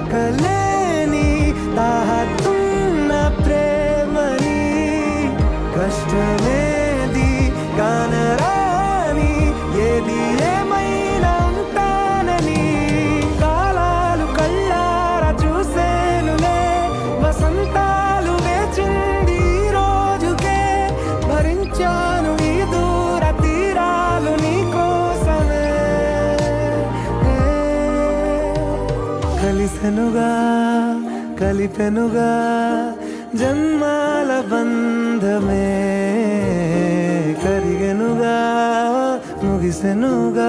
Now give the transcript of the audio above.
తాకలేని తాహతున్న ప్రేమని కష్టమేది కానరాని ఏది ఏమైనా ఉంటానని కాలాలు కళ్ళారా చూసేనులే వసంతాలు వేచింది ఈ రోజుకే భరించాను ఈ దూర తీరాలు నీ కోసమే కలిసెనుగా కలిపెనుగా జన్మాల బంధమే కరిగెనుగా ముగిసెనుగా